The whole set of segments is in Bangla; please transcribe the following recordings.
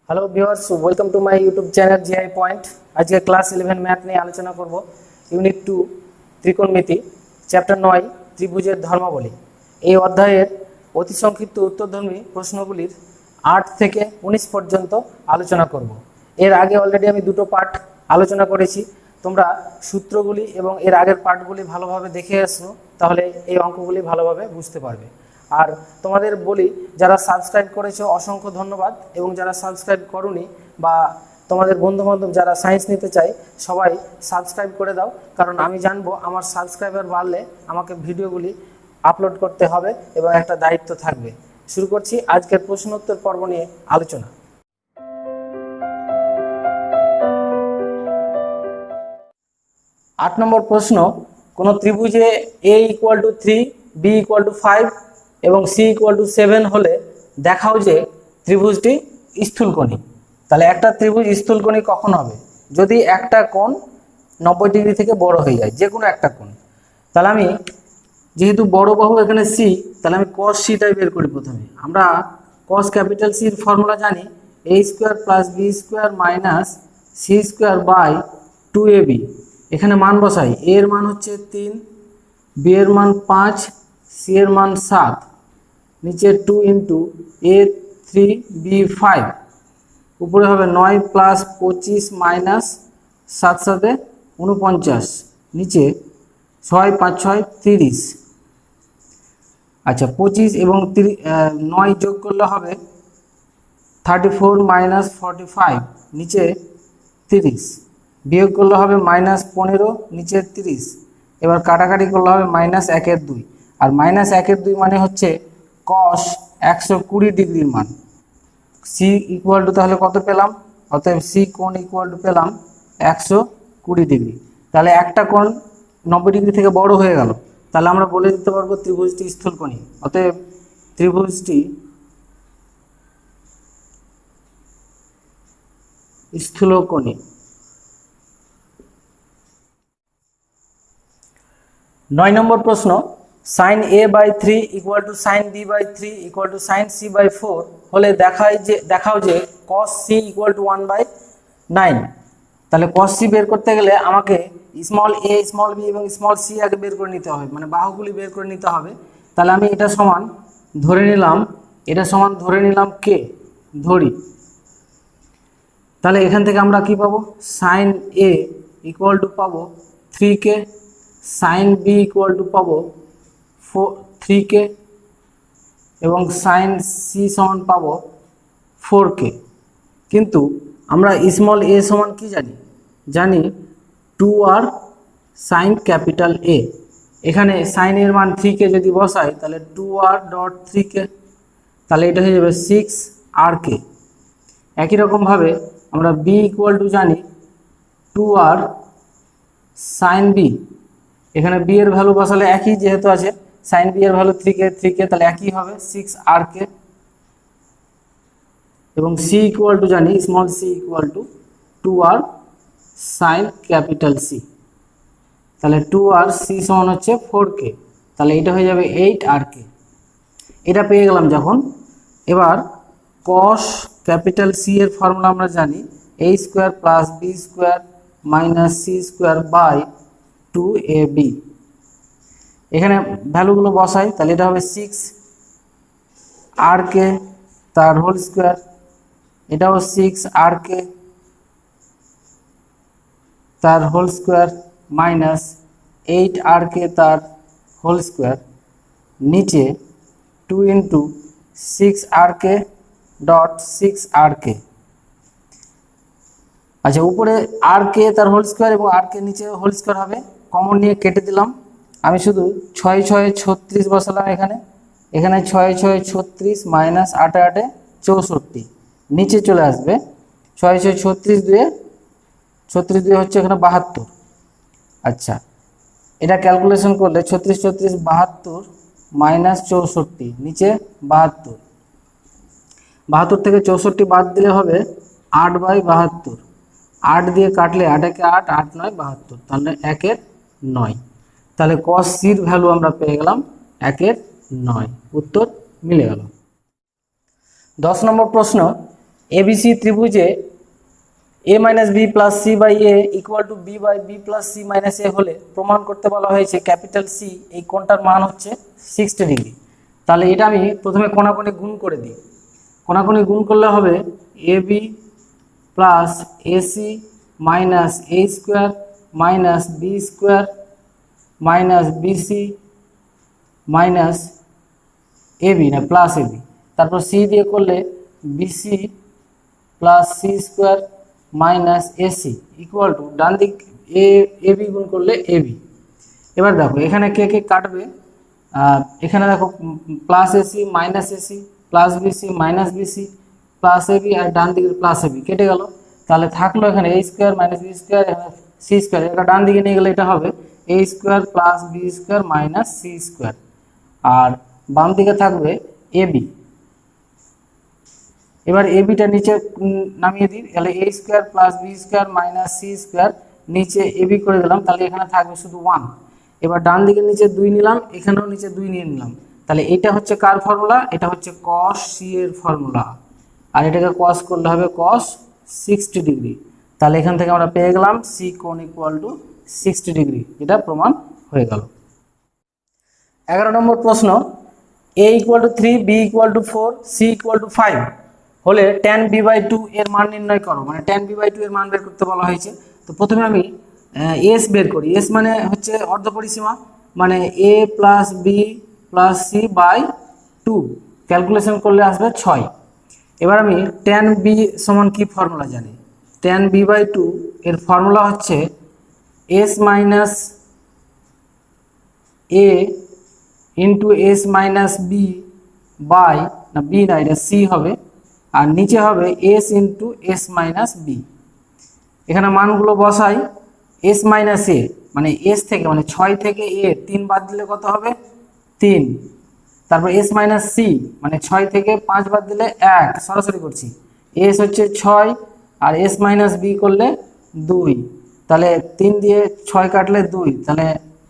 Hello viewers, welcome to my YouTube channel GI point. আজকে ক্লাস 11 ম্যাথ নিয়ে আলোচনা করব। ইউনিট 2 ত্রিকোণমিতি, চ্যাপ্টার 9 ত্রিভুজের ধর্মাবলী। এই অধ্যায়ের অতি সংক্ষিপ্ত উত্তরধর্মী প্রশ্নগুলির 8 থেকে 19 পর্যন্ত আলোচনা করব। এর আগে অলরেডি আমি দুটো পার্ট আলোচনা করেছি। তোমরা সূত্রগুলি এবং এর আগের পার্টগুলি ভালোভাবে দেখে আসো, তাহলে এই অঙ্কগুলি ভালোভাবে বুঝতে পারবে। আর তোমাদের বলি, যারা সাবস্ক্রাইব করেছো অসংখ্য ধন্যবাদ, এবং যারা সাবস্ক্রাইব করোনি বা তোমাদের বন্ধুবান্ধব যারা সায়েন্স নিতে চায় সবাই সাবস্ক্রাইব করে দাও, কারণ আমি জানবো আমার সাবস্ক্রাইবার বাড়লে আমাকে ভিডিওগুলি আপলোড করতে হবে এবং একটা দায়িত্ব থাকবে। শুরু করছি আজকের প্রশ্নোত্তর পর্ব নিয়ে আলোচনা। 8 নম্বর প্রশ্ন, কোনো ত্রিভুজে a = 3, b = 5 এবং c = 7 হলে দেখাও যে ত্রিভুজটি স্থূলকোণী। তাহলে একটা ত্রিভুজ স্থূলকোণী কখন হবে? যদি একটা কোণ 90 ডিগ্রি থেকে বড় হয়ে যায়, যে কোনো একটা কোণ। তাহলে আমি যেহেতু বড় বাহু এখানে c, তাহলে আমি cos c টাই বের করি। প্রথমে আমরা cos ক্যাপিটাল c এর ফর্মুলা জানি, a² + b² - c² / 2ab। এখানে মান বসাই, a এর মান হচ্ছে 3, b এর মান 5, c এর মান 7, নিচে 2 × a 3 b 5, উপরে হবে 9 + 25 - 7 7 49, নিচে 6 5 6 30। আচ্ছা, 25 এবং 9 যোগ করলে হবে 34 - 45, নিচে 30, বিয়োগ করলে হবে -15, নিচে 30। এবার কাটাকাটি করলে হবে -1/2, আর -1/2 মানে হচ্ছে cos 120 ডিগ্রির মান। c = তাহলে কত পেলাম? অতএব c কোণ = পেলাম 120 ডিগ্রি। তাহলে একটা কোণ 90 ডিগ্রি থেকে বড় হয়ে গেল, তাহলে আমরা বলে দিতে পারবো ত্রিভুজটি স্থূলকোণী। অতএব ত্রিভুজটি স্থূলকোণী। 9 নম্বর প্রশ্ন, sin a/3 = sin b/3 = sin c/4 হলে দেখাও যে cos c = 1/9। তাহলে cos c বের করতে গেলে আমাকে স্মল a, স্মল b এবং স্মল c আগে বের করে নিতে হবে, মানে বাহুগুলি বের করে নিতে হবে। তাহলে আমি এটা সমান ধরে নিলাম k ধরি। তাহলে এখান থেকে আমরা কি পাবো? sin a = পাবো 3k, sin b = পাবো 3k এবং sin c সমান পাবো 4k। কিন্তু আমরা স্মল a সমান কি জানি 2r sin ক্যাপিটাল A। এখানে sin এর মান 3k যদি বসাই, তাহলে 2r.3k, তাহলে এটা হয়ে যাবে 6rk। একই রকমভাবে আমরা b = জানি 2r sin b। এখানে b এর ভ্যালু বসালে একই, যেহেতু আছে sin b এর ভ্যালু 3k, তাহলে একই হবে 6rk। এবং c = জানি small c = 2r sin capital C। তাহলে 2r c সমান হচ্ছে 4k, তাহলে এটা হয়ে যাবে 8rk। এটা পেয়ে গেলাম যখন। এবার cos ক্যাপিটাল C এর ফর্মুলা আমরা জানি, a² + b² - c² / 2ab। এখানে ভ্যালুগুলো বসাই, তাহলে এটা হবে 6rk তার হোল স্কোয়ার, এটাও 6rk তার হোল স্কোয়ার মাইনাস 8rk তার হোল স্কোয়ার, নিচে 2 × 6rk.6rk। আচ্ছা, উপরে rk তার হোল স্কোয়ার এবং rk নিচে হোল স্কোয়ার হবে, কমন নিয়ে কেটে দিলাম। আমি শুধু 6 6 36 বসালাম। এখানে 6 6 36 - 8 8 64, নিচে চলে আসবে 6 6 36 2 হচ্ছে এখানে 72। আচ্ছা, এটা ক্যালকুলেশন করলে 36 36 72 - 64, নিচে 72। 72 থেকে 64 বাদ দিলে হবে 8/72। 8 দিয়ে কাটলে 8 একে 8, 8 9 72, তাহলে 1/9। তাহলে cos c এর ভ্যালু আমরা পেয়ে গেলাম 1/9। উত্তর মিলে গেল। 10 নম্বর প্রশ্ন, এবিসি ত্রিভুজে a minus B plus C by A equal to B by B plus C minus A হলে প্রমাণ করতে বলা হয়েছে ক্যাপিটাল সি এই কোণটার মান হচ্ছে 60 ডিগ্রি। তাহলে এটা আমি প্রথমে কোণাকোণে গুণ করে দিই। কোণাকোণে গুণ করলে হবে A B plus AC minus A square minus B square minus BC minus A B না প্লাস এ বি, তারপর সি দিয়ে করলে BC plus C square minus AC equal to ডান দিক এ বি গুণ করলে এ বি। এবার দেখো এখানে কে কে কাটবে, এখানে দেখো plus AC minus AC plus BC minus BC plus এ বি আর ডান দিকে প্লাস এ বি কেটে গেল। তাহলে থাকলো এখানে A square minus B square এখানে সি স্কোয়ার, এটা ডান দিকে নিয়ে গেলে এটা হবে A square plus B square minus C square, আর বাম দিকে থাকবে এ বি। এবার এ বিটা নিচে নামিয়ে দিই, তাহলে A square plus B square minus C square নিচে এ বি করে দিলাম, তাহলে এখানে থাকবে শুধু 1। এবার ডান দিকে নিচে 2 নিলাম, এখানেও নিচে 2 নিয়ে নিলাম, তাহলে এটা হচ্ছে কার ফর্মুলা, এটা হচ্ছে কস সি এর ফর্মুলা, আর এটাকে কস করলে হবে কস 60 ডিগ্রি। তাহলে এখান থেকে আমরা পেয়ে গেলাম সি কোণ ইকুয়াল টু 60 ডিগ্রি, যেটা প্রমাণ হয়ে গেল। 11 নম্বর প্রশ্ন, a equal to 3 b equal two 4 c equal two 5 হলে tan b বাই 2 এর মান নির্ণয় করো, মানে tan b বাই 2 এর মান বের করতে বলা হয়েছে। তো প্রথমে আমি s বের করি, s মানে হচ্ছে অর্ধপরিসীমা, মানে a plus B plus C by 2, calculation করলে আসবে 6। এবার আমি tan b সমান কি ফর্মুলা জানি, tan b বাই 2 এর ফর্মুলা হচ্ছে s minus a into S minus B by, না বি না এটা সি হবে, আর নিচে হবে s into S minus b. এখানে মানগুলো বসাই, এস মাইনাস এ মানে এস থেকে মানে 6 থেকে এ 3 বাদ দিলে কত হবে 3, তারপর এস মাইনাস সি মানে 6 থেকে 5 বাদ দিলে 1, সরাসরি করছি, এস হচ্ছে 6 আর এস মাইনাস বি করলে 2, তাহলে 3 দিয়ে 6 কাটলে 2, তাহলে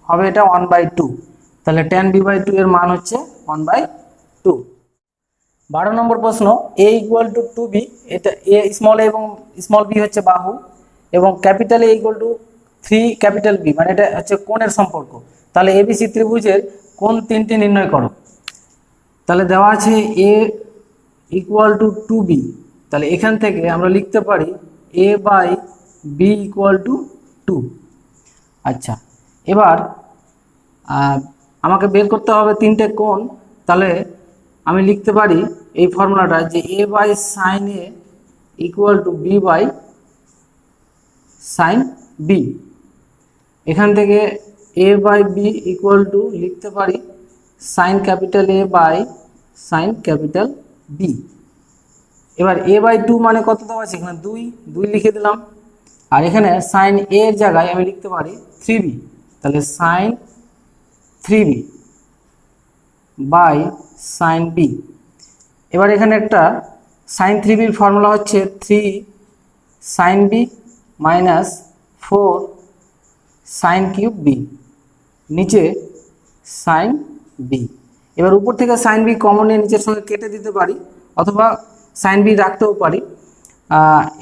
হবে এটা 1/2। তাহলে tan b বাই 2 এর মান হচ্ছে 1/2। 12 নম্বর প্রশ্ন, a ইকুয়াল টু 2b, এটা a স্মল a এবং স্মল b হচ্ছে বাহু, এবং capital A equal to 3 capital B, মানে এটা হচ্ছে কোণের সম্পর্ক। তাহলে এবিসি ত্রিভুজের কোণ 3টি নির্ণয় করো। তাহলে দেওয়া আছে a ইকুয়াল টু 2b, তাহলে এখান থেকে আমরা লিখতে পারি a by b equal to 2। আচ্ছা, এবার আমাকে বের করতে হবে 3টে কোণ, তাহলে আমি লিখতে পারি এই ফর্মুলাটা যে a by sine a equal to b by sine b। এখান থেকে a by b equal to লিখতে পারি sine capital A by sine capital B। এবার a বাই 2 মানে কত দেওয়া আছে, এখানে 2 লিখে দিলাম, আর এখানে সাইন a এর জায়গায় আমি লিখতে পারি 3b, তাহলে sign 3b by sine b। এবার এখানে একটা সাইন 3bর ফর্মুলা হচ্ছে 3 sine b minus 4 sine cube b, নিচে সাইন b। এবার উপর থেকে সাইন b কমন নিয়ে নিচের সঙ্গে কেটে দিতে পারি, অথবা সাইন b রাখতেও পারি।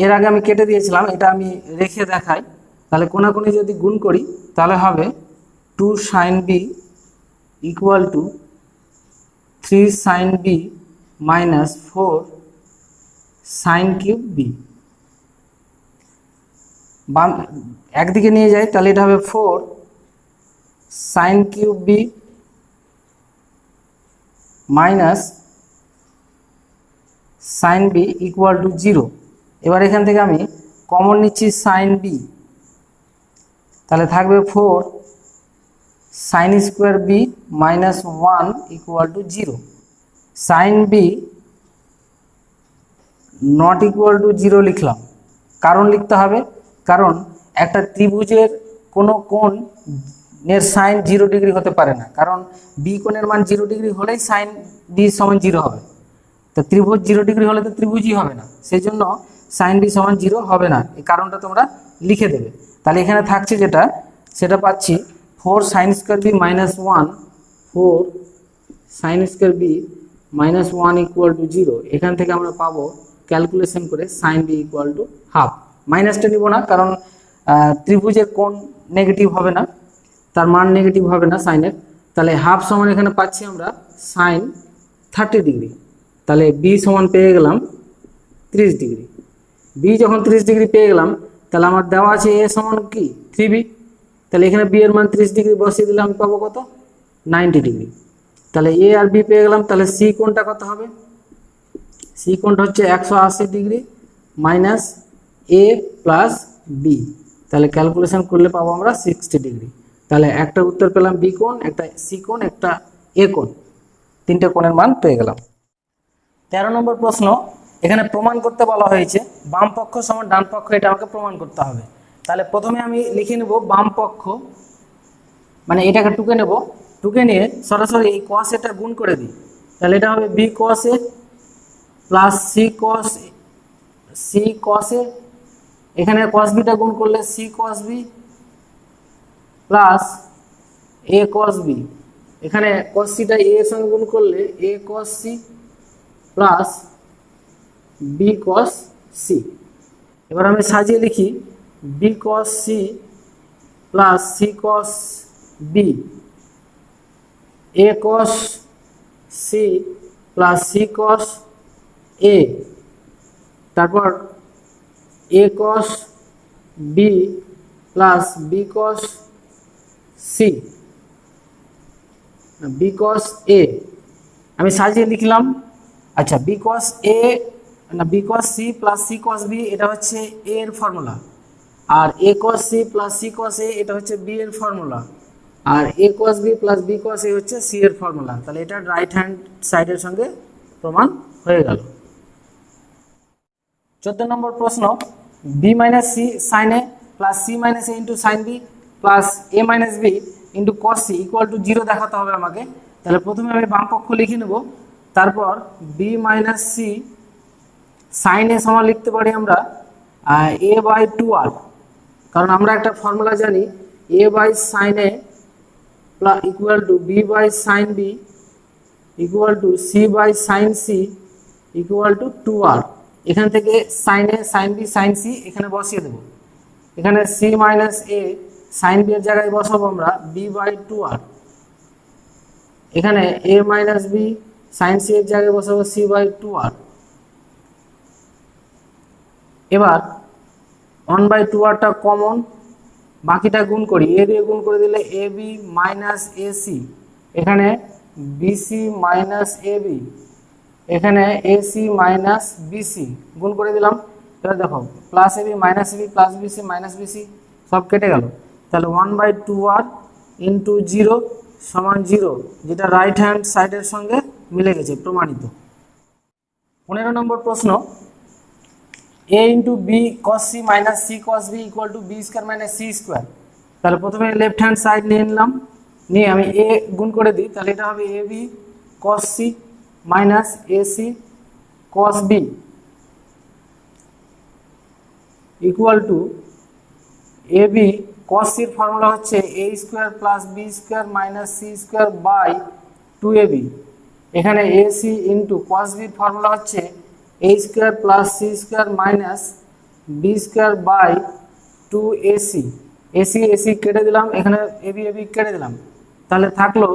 এর আগে আমি কেটে দিয়েছিলাম, এটা আমি রেখে দেখাই। তাহলে কোনাকুনি যদি গুণ করি তাহলে হবে 2 sine b equal to 3 sine b minus 4 sine cube b। বাম একদিকে নিয়ে যাই, তাহলে এটা হবে 4 sine cube b minus sine b equal to 0। এবার এখান থেকে আমি কমন নিচ্ছি সাইন b, তাহলে থাকবে 4 sine square b minus 1 equal to 0। Sine b not equal to 0 লিখলাম, কারণ লিখতে হবে, কারণ একটা ত্রিভুজের কোনো কোণের সাইন 0 ডিগ্রি হতে পারে না, কারণ বি কোণের মান 0 ডিগ্রি হলেই সাইন বি সমান 0 হবে। তো ত্রিভুজ 0 ডিগ্রি হলে তো ত্রিভুজই হবে না, সেই জন্য সাইন বি সমান 0 হবে না, এই কারণটা তোমরা লিখে দেবে। তাহলে এখানে থাকছে যেটা, সেটা পাচ্ছি 4 sine square B minus 1, 4 sine square B minus 1 equal to 0। এখান থেকে আমরা পাবো ক্যালকুলেশন করে sine B equal to half. মাইনাসটা নিব না, কারণ ত্রিভুজের কোণ নেগেটিভ হবে না, তার মান নেগেটিভ হবে না সাইনের। তাহলে হাফ সমান এখানে পাচ্ছি আমরা সাইন 30 ডিগ্রি। তাহলে বি সমান পেয়ে গেলাম 30 ডিগ্রি। বি যখন 30 ডিগ্রি পেয়ে গেলাম, তাহলে আমার দেওয়া আছে এ সমান কি 3b। তাহলে এখানে বি এর মান 30 ডিগ্রি বসিয়ে দিলে আমি পাবো কত 90 ডিগ্রি। তাহলে এ আর বি পেয়ে গেলাম। তাহলে সি কোণটা কত হবে? সি কোণটা হচ্ছে 180 ডিগ্রি মাইনাস এ প্লাস বি। তাহলে ক্যালকুলেশন করলে পাবো আমরা 60 ডিগ্রি। তাহলে একটা উত্তর পেলাম বি কোণ, একটা সি কোণ, একটা এ কোণ, তিনটে কোণের মান পেয়ে গেলাম। 13 নম্বর প্রশ্ন, এখানে প্রমাণ করতে বলা হয়েছে বাম পক্ষ সমান ডান পক্ষ, এটা আমাকে প্রমাণ করতে হবে। তাহলে প্রথমে আমি লিখে নেব বাম পক্ষ, মানে এটাকে টুকে নেব, টুকে নিয়ে সরাসরি এই cos এটা গুণ করে দিই। তাহলে এটা হবে B cos A plus C cos A, এখানে cos বিটা গুণ করলে C cos B plus A cos B, এখানে cos সিটা এ এর সঙ্গে গুণ করলে A cos C plus B cos C. এবার আমি সাজিয়ে লিখি B cos C plus C cos B, A cos C plus C cos A, তারপর A cos B plus B cos C, B cos A আমি সাজিয়ে লিখলাম। আচ্ছা, বি cos এ না b cos C plus C cos b এটা হচ্ছে এ এর ফর্মুলা, আর a cos C plus C cos a এটা হচ্ছে বি এর ফর্মুলা, আর a cos B plus B cos a হচ্ছে সি এর ফর্মুলা। তাহলে এটা রাইট হ্যান্ড সাইডের সঙ্গে প্রমাণ হয়ে গেল। 14 নম্বর প্রশ্ন, b minus c sine A plus C minus A into sine b plus A minus B into cos c equal to 0 দেখাতে হবে আমাকে। তাহলে প্রথমে আমি বাম পক্ষ লিখে নেব, তারপর বি মাইনাস সি সাইন এ সমান লিখতে পারি আমরা এ বাই 2r, কারণ আমরা একটা ফর্মুলা জানি A by sine A plus equal to B by sine B equal to C by sine C equal to 2r। এখান থেকে sine A sine B sine C এখানে বসিয়ে দেবো। এখানে C minus A sine B এর জায়গায় বসাবো আমরা বি বাই 2r, এখানে A minus B sine C এর জায়গায় বসাবো সি বাই 2r। এবার 1/2rটা কমন, বাকিটা গুণ করি, এ দিয়ে গুণ করে দিলে a b minus A c, এখানে বিসি মাইনাস এ বি, এখানে এসি মাইনাস বিসি গুণ করে দিলাম। এবার দেখো plus ab minus ab plus BC minus bc সব কেটে গেল। তাহলে 1/2r ইন্টু 0 সমান 0, যেটা রাইট হ্যান্ড সাইডের সঙ্গে মিলে গেছে, প্রমাণিত। 15 নম্বর প্রশ্ন, a into b cos C minus c cos B equal to b square minus C square. তাহলে প্রথমে লেফট হ্যান্ড সাইড নিয়ে নিলাম, নিয়ে আমি এ গুণ করে দিই। তাহলে এটা হবে A B cos C minus A C cos B equal to A B cos সির ফর্মুলা হচ্ছে A square plus B square minus C square by 2ab, এখানে এ সি ইন্টু কস বির ফর্মুলা হচ্ছে A square plus C square minus B square by 2ac। AC AC কেটে দিলাম, এখানে এবি এবি কেটে দিলাম। তাহলে থাকলো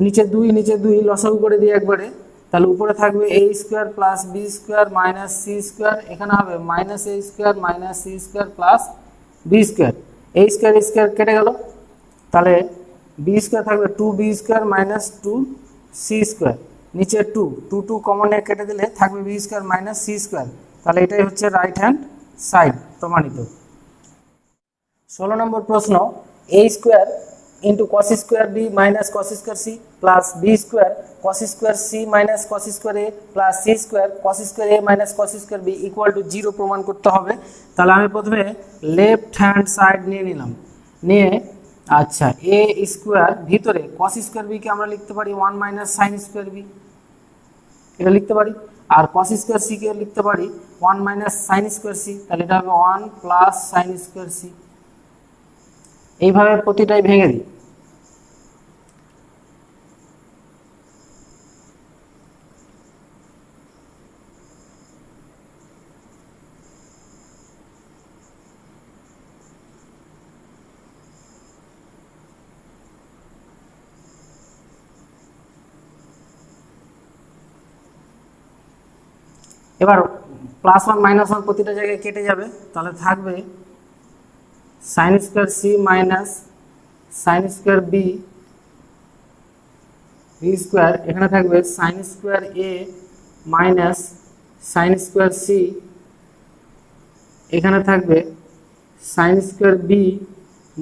নিচে 2 লসাগু করে দিই একবারে। তাহলে উপরে থাকবে A square plus B square minus C square, এখানে হবে minus A square minus C square plus B square. A square square কেটে গেল, তাহলে বি স্কোয়ার থাকবে 2b square minus 2c square, নিচে 2 কমনে কেটে দিলে থাকবে b square minus C square. তাহলে এটাই হচ্ছে রাইট হ্যান্ড সাইড, প্রমাণিত। 16 নম্বর প্রশ্ন, A square into cos square B minus cos square C plus B square cos square C minus cos square A plus C square cos square A minus cos square B equal to 0 প্রমাণ করতে হবে। তাহলে আমি প্রথমে লেফট হ্যান্ড সাইড নিয়ে নিলাম, নিয়ে আচ্ছা এ স্কোয়ার ভিতরে কস স্কোয়ার বিকে আমরা লিখতে পারি 1 মাইনাস সাইন স্কোয়ার বি, এটা লিখতে পারি। আর কস স্কোয়ার সি কে লিখতে পারি 1 মাইনাস সাইন স্কোয়ার সি, তাহলে এটা হবে 1 প্লাস সাইন স্কোয়ার সি। এইভাবে প্রতিটাই ভেঙে দিই। এবার প্লাস ওয়ান মাইনাস ওয়ান প্রতিটা জায়গায় কেটে যাবে, তাহলে থাকবে sine square C minus sine square B square, এখানে থাকবে sine square A minus sine square C, এখানে থাকবে sine square B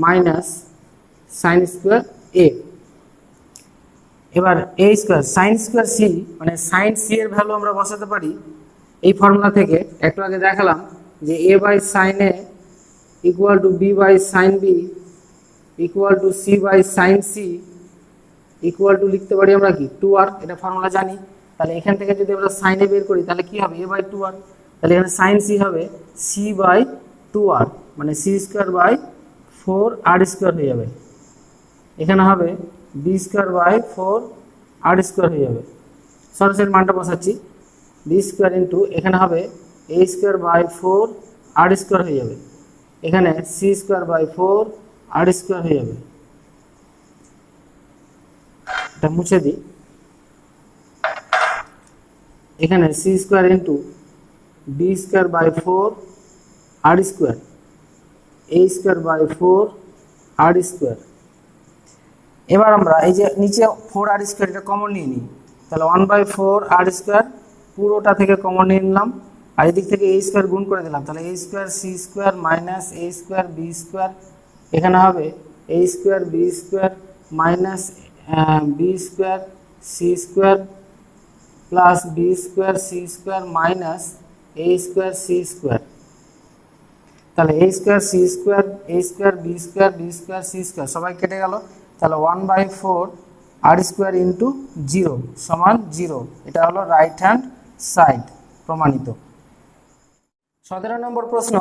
minus sine square A. এবার A square sine square C মানে সাইন সি এর ভ্যালু আমরা বসাতে পারি এই ফর্মুলা থেকে। একটু আগে দেখালাম যে A by sine A equal to B by sine B equal to C by sine C equal to লিখতে পারি আমরা কি 2r, এটা ফর্মুলা জানি। তাহলে এখান থেকে যদি আমরা সাইন এ বের করি তাহলে কি হবে, এ বাই 2r, তাহলে এখানে সাইন সি হবে সি বাই 2r মানে C square by 4r square হয়ে যাবে। এখানে হবে B square by 4r square হয়ে যাবে। সরাসরি মানটা বসাচ্ছি, বি স্কোয়ার ইন্টু এখানে হবে A square by 4r square হয়ে যাবে, এখানে C square by 4r square হয়ে যাবে। এটা মুছে দিই, এখানে C square into b square by 4r square A square by 4r square. এবার আমরা এই যে নিচে 4r স্কোয়ার এটা কমন নিয়ে নিই, তাহলে 1/4r স্কোয়ার পুরোটা থেকে কমন নিয়ে নিলাম, আর এদিক থেকে এ স্কোয়ার গুণ করে দিলাম, তাহলে A square C square minus A square B square, এখানে হবে A square B square minus B square C square plus B square C square minus A square C square. তাহলে A square C square A square B square C square সবাই কেটে গেল, তাহলে 1/4r স্কোয়ার ইন্টু 0 সমান 0। এটা হলো রাইট হ্যান্ড সাইড প্রমাণিত। 17 নম্বর প্রশ্ন,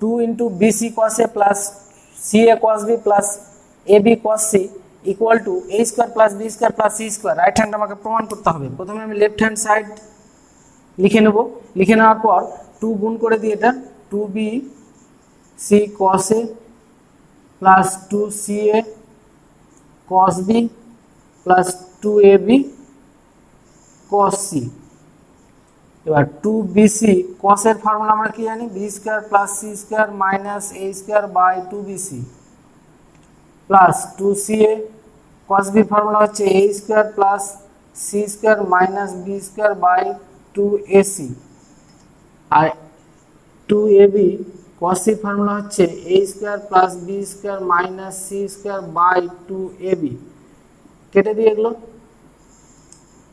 2 into bc cos A plus c a cos b plus A B cos c equal to a square plus B square plus C square. Right hand আমাকে প্রমাণ করতে হবে। প্রথমে আমি লেফট হ্যান্ড সাইড লিখে নেব, লিখে নেওয়ার পর 2 গুণ করে দিই, এটা 2b সি কস এ plus 2ca cos b plus 2ab cos c। এবার 2bc cos এর ফর্মুলা আমরা কি জানি, b square plus c square minus a square by 2bc plus 2ca cos b formula হচ্ছে a square plus c square minus b square by 2ac, আর 2ab cos c ফর্মুলা হচ্ছে a square plus b square minus c square by 2ab। কেটে দিয়ে এগুলো,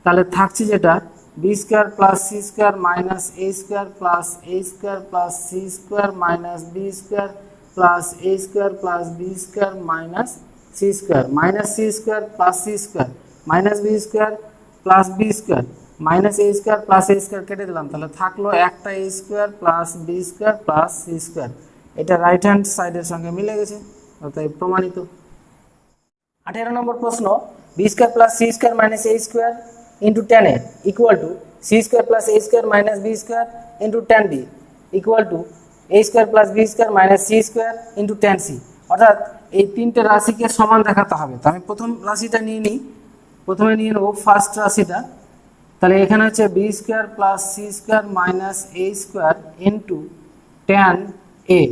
তাহলে থাকছে যেটা b square plus c square minus a square plus a square plus c square minus b square plus a square plus b square minus c square minus c square plus c square minus b square plus b square minus a square plus a square কেটে দিলাম, তাহলে থাকলো একটা a square plus b square plus c square. এটা রাইট হ্যান্ড সাইডের সঙ্গে মিলে গেছে, অতএব প্রমাণিত। 18 নম্বর প্রশ্ন, b square plus c square minus a square into tan a equal to c square plus a square minus b square into tan b equal two a square plus b square minus c square into tan c। অর্থাৎ এই তিনটে রাশিকে সমান দেখাতে হবে। তো আমি প্রথম রাশিটা নিয়ে নিই, প্রথমে নিয়ে নেব ফার্স্ট রাশিটা, তাহলে এখানে হচ্ছে b square plus c square minus a square into tan a।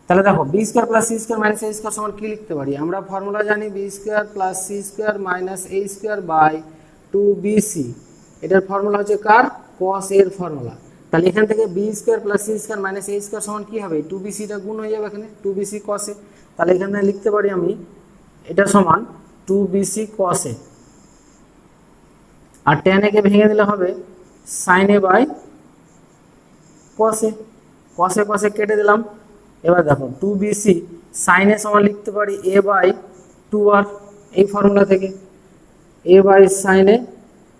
তাহলে দেখো b square plus c square minus a square সমান কি লিখতে পারি, আমরা ফর্মুলা জানি b square plus c square minus a square by 2bc। এটার ফর্মুলা হচ্ছে কার, cos এর ফর্মুলা। তাহলে এখান থেকে b square plus c square minus a square সমান কি হবে, 2bc টা গুণ হয়ে যাবে এখানে 2bc cos এ। তাহলে এখানে লিখতে পারি আমি এটা সমান 2bc cos A, R tan a কে ভেঙে দিলে হবে sin a by cos a। cos a কেটে দিলাম। এবার দেখো 2bc sin a সমান লিখতে পারি a বাই 2r এই ফর্মুলা থেকে, a by sin a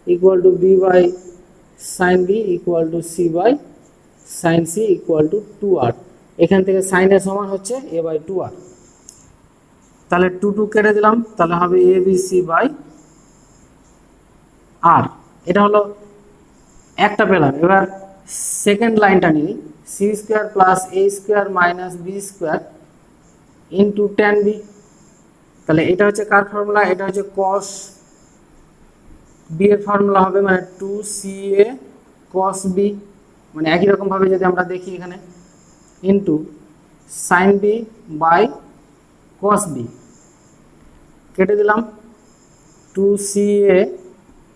equal to b by sin b equal to c by sin c equal to 2r। এখান থেকে sin a সমান হচ্ছে a বাই 2r। তাহলে 2 কেটে দিলাম, তাহলে হবে abc বাই r। এটা হলো একটা পেলাম। এবার সেকেন্ড লাইনটা নিই, c square plus a square minus b square into tan b। তাহলে এটা হচ্ছে কার ফর্মুলা, এটা হচ্ছে cos b এর ফর্মুলা হবে, মানে 2ca cos b মানে একই রকমভাবে যদি আমরা দেখি এখানে into sine b by cos b, কেটে দিলাম 2ca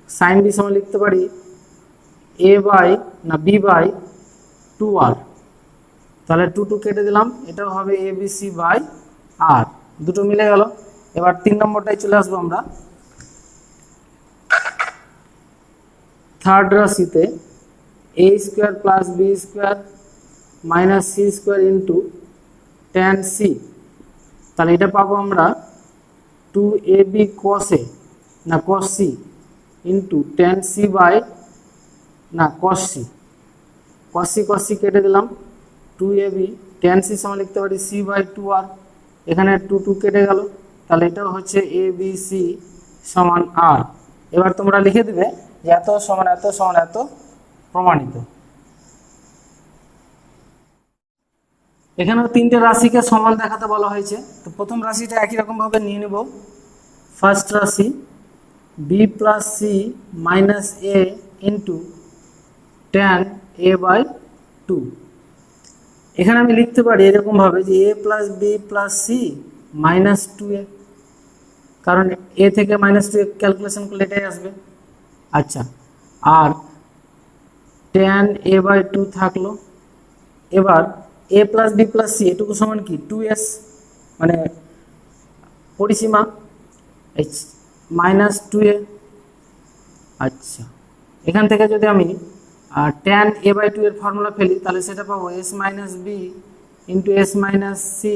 সাইন বি সমান লিখতে পারি a বাই না b বাই 2r, তাহলে 2 কেটে দিলাম, এটাও হবে abc বাই r, দুটো মিলে গেল। এবার 3 নম্বরটায় চলে আসবো আমরা। থার্ড রাশিতে a square plus B square minus C square into tan c, তাহলে এটা পাবো আমরা 2ab cos a না cos c into tan c by না cos c, cos c কেটে দিলাম, 2ab tan c সমান লিখতে পারি c বাই 2r, এখানে 2 কেটে গেল, তাহলে এটাও হচ্ছে abc সমান r। এবার তোমরা লিখে দিবে যে এত সমান এত সমান এত প্রমাণিত। এখানেও তিনটে রাশিকে সমান দেখাতে বলা হয়েছে, তো প্রথম রাশিটা একই রকমভাবে নিয়ে নেব। ফার্স্ট রাশি B plus C minus A into tan A by 2, এখানে আমি লিখতে পারি এরকমভাবে যে A plus B plus C minus 2a, কারণ এ থেকে মাইনাস 2 ক্যালকুলেশন করলে এটাই আসবে। আচ্ছা, আর ট্যান এ বাই 2 থাকলো। এবার এ প্লাস বি প্লাস সি এটুকু সমান কি 2s, মানে পরিসীমা মাইনাস 2a। আচ্ছা, এখান থেকে যদি আমি ট্যান এ বাই 2 এর ফর্মুলা ফেলি তাহলে সেটা পাবো s minus B into S minus C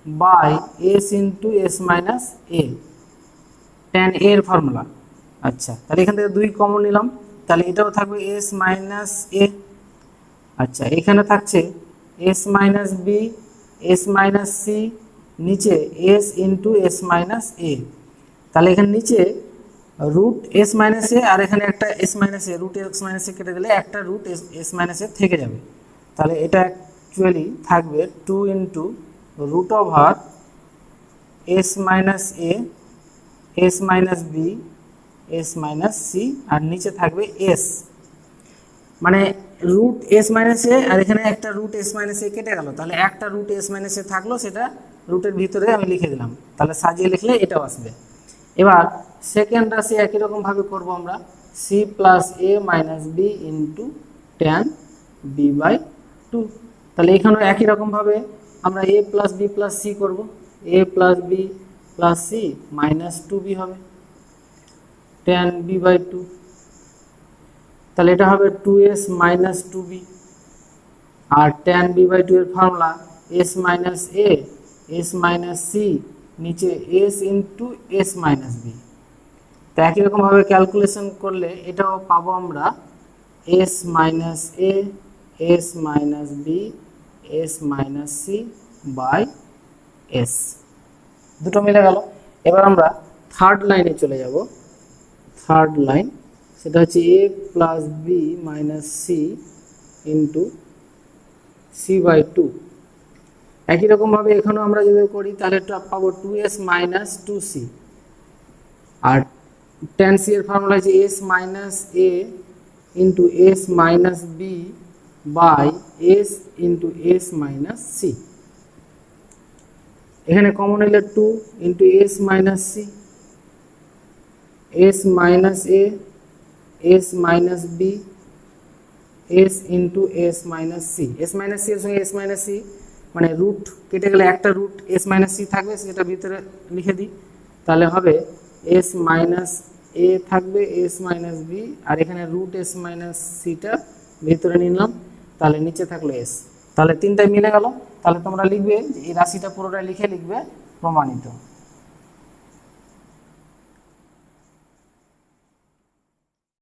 by S into S minus a, tan a এর ফর্মুলা। আচ্ছা, তাহলে এখান থেকে 2 কমন নিলাম, তাহলে এটাও থাকবে এস মাইনাস এ। আচ্ছা, এখানে থাকছে s minus B S minus C, নিচে S into S minus a, তাহলে এখানে নিচে রুট এস মাইনাস এ আর এখানে একটা s minus a, root S minus a কেটে দিলে একটা রুট এস মাইনাস এ থেকে যাবে, তাহলে এটা অ্যাকচুয়ালি থাকবে 2 into root over S minus A S minus B S minus C, আর নিচে থাকবে এস, মানে রুট এস মাইনাস এ আর এখানে একটা রুট এস মাইনাস এ কেটে গেল, তাহলে একটা রুট এস মাইনাস এ থাকলো, সেটা রুটের ভিতরে আমি লিখে দিলাম, তাহলে সাজিয়ে লিখলে এটাও আসবে। এবার সেকেন্ড রাশি একই রকমভাবে করবো আমরা, C plus A minus B into tan B by 2, তাহলে এখানেও একই রকমভাবে আমরা A plus B plus C করবো, A plus B plus C minus 2b হবে ট্যান বি বাই 2, তাহলে এটা হবে 2s মাইনাস 2b, আর ট্যান বি বাই 2 এর formula S minus A S minus C, নিচে S into S minus B, তো একই রকমভাবে ক্যালকুলেশন করলে এটাও পাবো আমরা S minus A S minus B S minus C by S, দুটো মিলে গেল। এবার আমরা থার্ড লাইনে চলে যাব। থার্ড লাইন সেটা হচ্ছে A plus B minus C into C by 2, একই রকমভাবে এখানেও আমরা যদি করি তাহলে পাবো 2s মাইনাস 2c, আর ট্যান সি এর ফর্মুলা হচ্ছে S minus A into S minus B by S into S minus C, এখানে কমন হইলে 2 into S minus C, S minus A S minus B S into S minus C, S minus C এর সঙ্গে এস মাইনাস সি মানে রুট কেটে গেলে একটা রুট এস মাইনাস সি থাকবে, সেটা ভিতরে লিখে দিই, তাহলে হবে এস মাইনাস এ থাকবে এস মাইনাস বি, আর এখানে রুট এস মাইনাস সিটা ভিতরে নিলাম, তাহলে নিচে থাকলো এস, তাহলে তিনটাই মিলে গেল। তাহলে তোমরা লিখবে এই রাশিটা পুরোটা লিখে লিখবে প্রমাণিত।